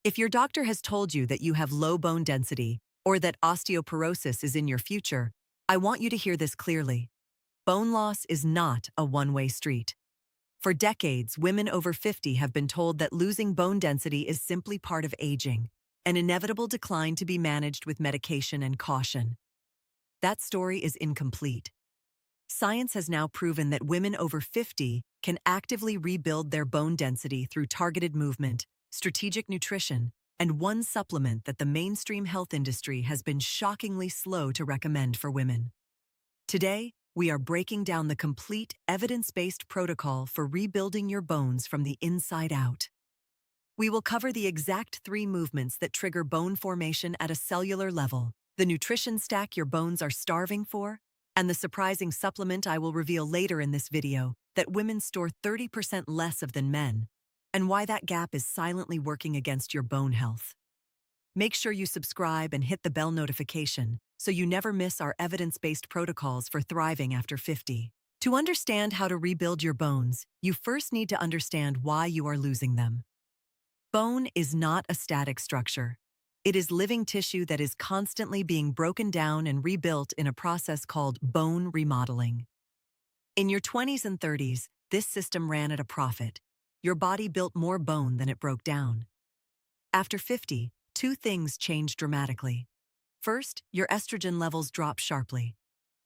If your doctor has told you that you have low bone density or that osteoporosis is in your future, I want you to hear this clearly. Bone loss is not a one-way street. For decades, women over 50 have been told that losing bone density is simply part of aging, an inevitable decline to be managed with medication and caution. That story is incomplete. Science has now proven that women over 50 can actively rebuild their bone density through targeted movement, strategic nutrition, and one supplement that the mainstream health industry has been shockingly slow to recommend for women. Today, we are breaking down the complete, evidence-based protocol for rebuilding your bones from the inside out. We will cover the exact 3 movements that trigger bone formation at a cellular level, the nutrition stack your bones are starving for, and the surprising supplement I will reveal later in this video that women store 30% less of than men, and why that gap is silently working against your bone health. Make sure you subscribe and hit the bell notification so you never miss our evidence-based protocols for thriving after 50. To understand how to rebuild your bones, you first need to understand why you are losing them. Bone is not a static structure. It is living tissue that is constantly being broken down and rebuilt in a process called bone remodeling. In your 20s and 30s, this system ran at a profit. Your body built more bone than it broke down. After 50, 2 things change dramatically. First, your estrogen levels drop sharply.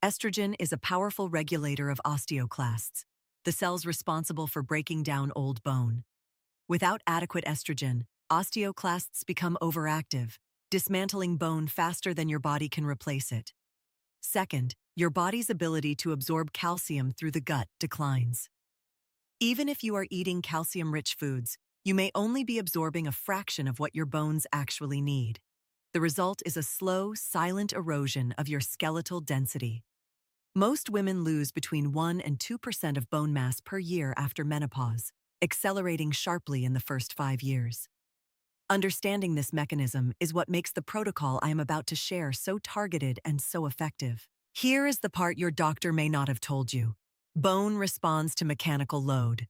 Estrogen is a powerful regulator of osteoclasts, the cells responsible for breaking down old bone. Without adequate estrogen, osteoclasts become overactive, dismantling bone faster than your body can replace it. Second, your body's ability to absorb calcium through the gut declines. Even if you are eating calcium-rich foods, you may only be absorbing a fraction of what your bones actually need. The result is a slow, silent erosion of your skeletal density. Most women lose between 1 and 2% of bone mass per year after menopause, accelerating sharply in the first 5 years. Understanding this mechanism is what makes the protocol I am about to share so targeted and so effective. Here is the part your doctor may not have told you. Bone responds to mechanical load.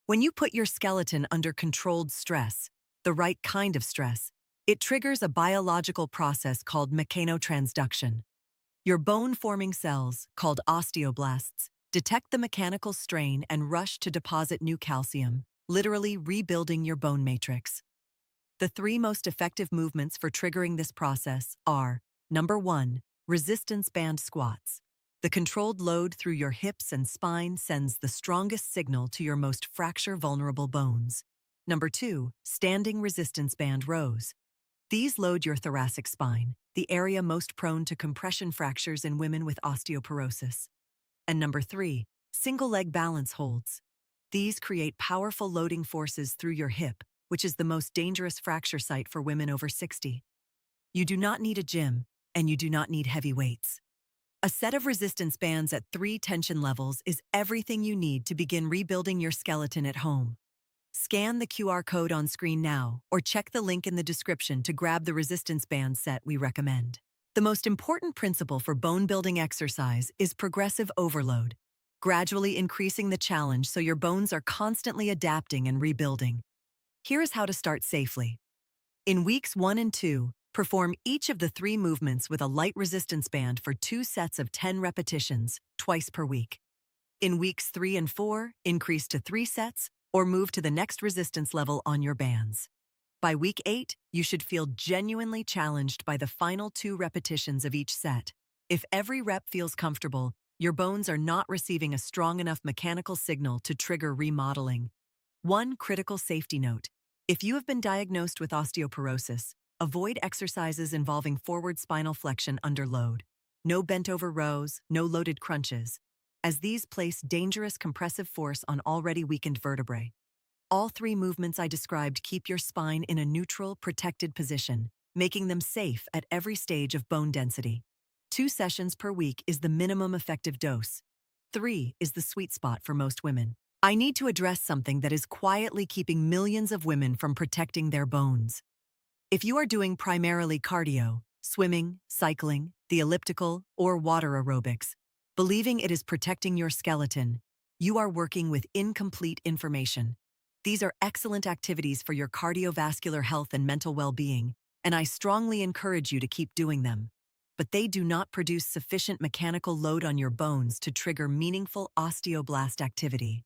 When you put your skeleton under controlled stress, the right kind of stress, it triggers a biological process called mechanotransduction. Your bone-forming cells, called osteoblasts, detect the mechanical strain and rush to deposit new calcium, literally rebuilding your bone matrix. The 3 most effective movements for triggering this process are: number 1, resistance band squats. The controlled load through your hips and spine sends the strongest signal to your most fracture-vulnerable bones. Number 2, standing resistance band rows. These load your thoracic spine, the area most prone to compression fractures in women with osteoporosis. And number 3, single leg balance holds. These create powerful loading forces through your hip, which is the most dangerous fracture site for women over 60. You do not need a gym, and you do not need heavy weights. A set of resistance bands at 3 tension levels is everything you need to begin rebuilding your skeleton at home. Scan the QR code on screen now, or check the link in the description to grab the resistance band set we recommend. The most important principle for bone-building exercise is progressive overload, gradually increasing the challenge so your bones are constantly adapting and rebuilding. Here is how to start safely. In weeks 1 and 2, perform each of the 3 movements with a light resistance band for 2 sets of 10 repetitions, twice per week. In weeks 3 and 4, increase to 3 sets or move to the next resistance level on your bands. By week 8, you should feel genuinely challenged by the final 2 repetitions of each set. If every rep feels comfortable, your bones are not receiving a strong enough mechanical signal to trigger remodeling. One critical safety note: if you have been diagnosed with osteoporosis, avoid exercises involving forward spinal flexion under load. No bent-over rows, no loaded crunches, as these place dangerous compressive force on already weakened vertebrae. All 3 movements I described keep your spine in a neutral, protected position, making them safe at every stage of bone density. 2 sessions per week is the minimum effective dose. 3 is the sweet spot for most women. I need to address something that is quietly keeping millions of women from protecting their bones. If you are doing primarily cardio, swimming, cycling, the elliptical, or water aerobics, believing it is protecting your skeleton, you are working with incomplete information. These are excellent activities for your cardiovascular health and mental well-being, and I strongly encourage you to keep doing them. But they do not produce sufficient mechanical load on your bones to trigger meaningful osteoblast activity.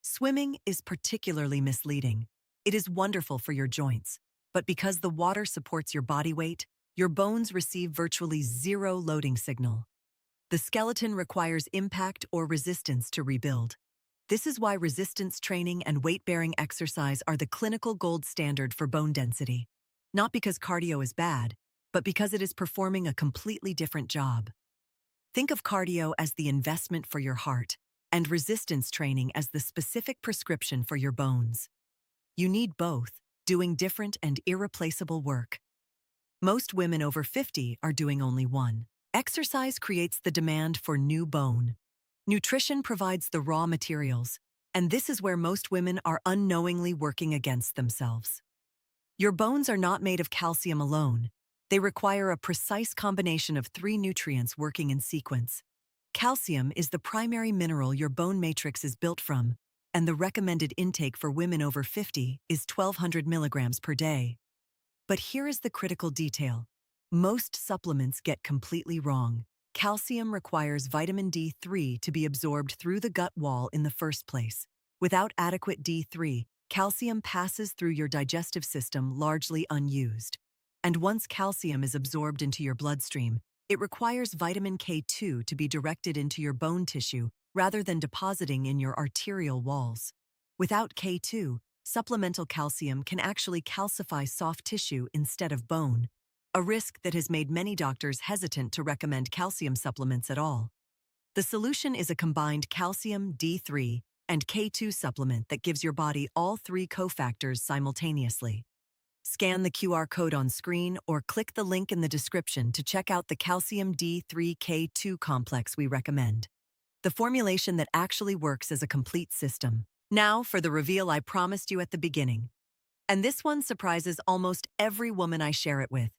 Swimming is particularly misleading. It is wonderful for your joints, but because the water supports your body weight, your bones receive virtually zero loading signal. The skeleton requires impact or resistance to rebuild. This is why resistance training and weight-bearing exercise are the clinical gold standard for bone density. Not because cardio is bad, but because it is performing a completely different job. Think of cardio as the investment for your heart, and resistance training as the specific prescription for your bones. You need both, doing different and irreplaceable work. Most women over 50 are doing only one. Exercise creates the demand for new bone. Nutrition provides the raw materials, and this is where most women are unknowingly working against themselves. Your bones are not made of calcium alone. They require a precise combination of 3 nutrients working in sequence. Calcium is the primary mineral your bone matrix is built from, and the recommended intake for women over 50 is 1,200 milligrams per day. But here is the critical detail. Most supplements get completely wrong. Calcium requires vitamin D3 to be absorbed through the gut wall in the first place. Without adequate D3, calcium passes through your digestive system largely unused. And once calcium is absorbed into your bloodstream, it requires vitamin K2 to be directed into your bone tissue rather than depositing in your arterial walls. Without K2, supplemental calcium can actually calcify soft tissue instead of bone, a risk that has made many doctors hesitant to recommend calcium supplements at all. The solution is a combined calcium, D3, and K2 supplement that gives your body all 3 cofactors simultaneously. Scan the QR code on screen or click the link in the description to check out the calcium D3 K2 complex we recommend. The formulation that actually works as a complete system. Now for the reveal I promised you at the beginning. And this one surprises almost every woman I share it with.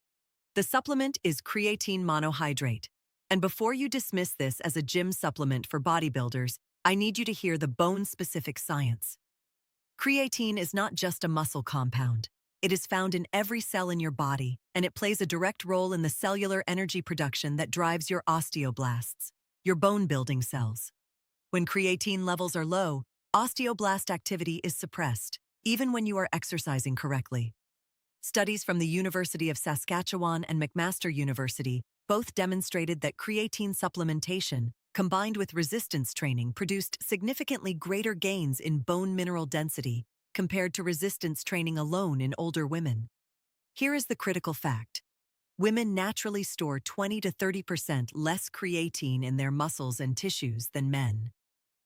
The supplement is creatine monohydrate. And before you dismiss this as a gym supplement for bodybuilders, I need you to hear the bone-specific science. Creatine is not just a muscle compound. It is found in every cell in your body, and it plays a direct role in the cellular energy production that drives your osteoblasts, your bone-building cells. When creatine levels are low, osteoblast activity is suppressed, even when you are exercising correctly. Studies from the University of Saskatchewan and McMaster University both demonstrated that creatine supplementation, combined with resistance training, produced significantly greater gains in bone mineral density compared to resistance training alone in older women. Here is the critical fact. Women naturally store 20 to 30% less creatine in their muscles and tissues than men.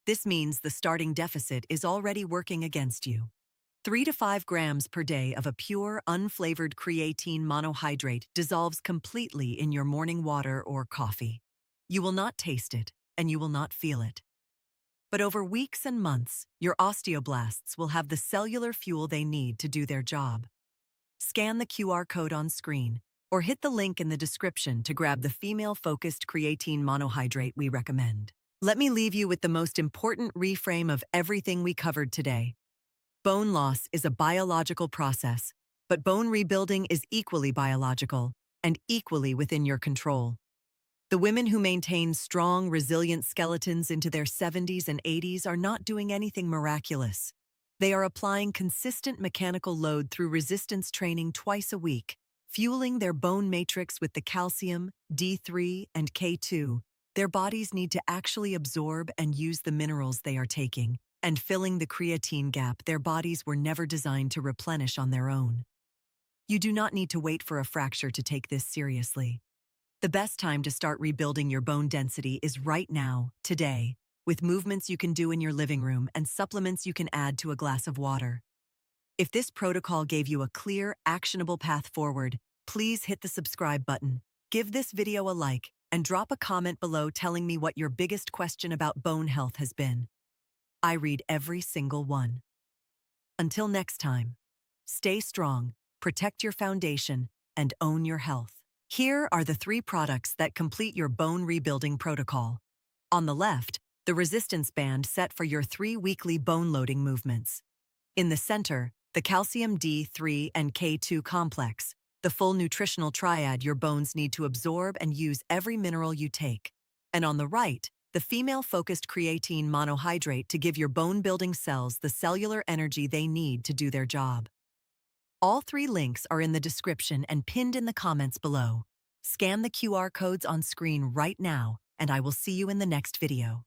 This means the starting deficit is already working against you. 3 to 5 grams per day of a pure, unflavored creatine monohydrate dissolves completely in your morning water or coffee. You will not taste it, and you will not feel it. But over weeks and months, your osteoblasts will have the cellular fuel they need to do their job. Scan the QR code on screen, or hit the link in the description to grab the female-focused creatine monohydrate we recommend. Let me leave you with the most important reframe of everything we covered today. Bone loss is a biological process, but bone rebuilding is equally biological and equally within your control. The women who maintain strong, resilient skeletons into their 70s and 80s are not doing anything miraculous. They are applying consistent mechanical load through resistance training twice a week, fueling their bone matrix with the calcium, D3, and K2. Their bodies need to actually absorb and use the minerals they are taking, and filling the creatine gap their bodies were never designed to replenish on their own. You do not need to wait for a fracture to take this seriously. The best time to start rebuilding your bone density is right now, today, with movements you can do in your living room and supplements you can add to a glass of water. If this protocol gave you a clear, actionable path forward, please hit the subscribe button, give this video a like, and drop a comment below telling me what your biggest question about bone health has been. I read every single one. Until next time, stay strong, protect your foundation, and own your health. Here are the 3 products that complete your bone rebuilding protocol. On the left, the resistance band set for your 3 weekly bone loading movements. In the center, the calcium D3 and K2 complex, the full nutritional triad your bones need to absorb and use every mineral you take. And on the right, the female-focused creatine monohydrate to give your bone-building cells the cellular energy they need to do their job. All three links are in the description and pinned in the comments below. Scan the QR codes on screen right now, and I will see you in the next video.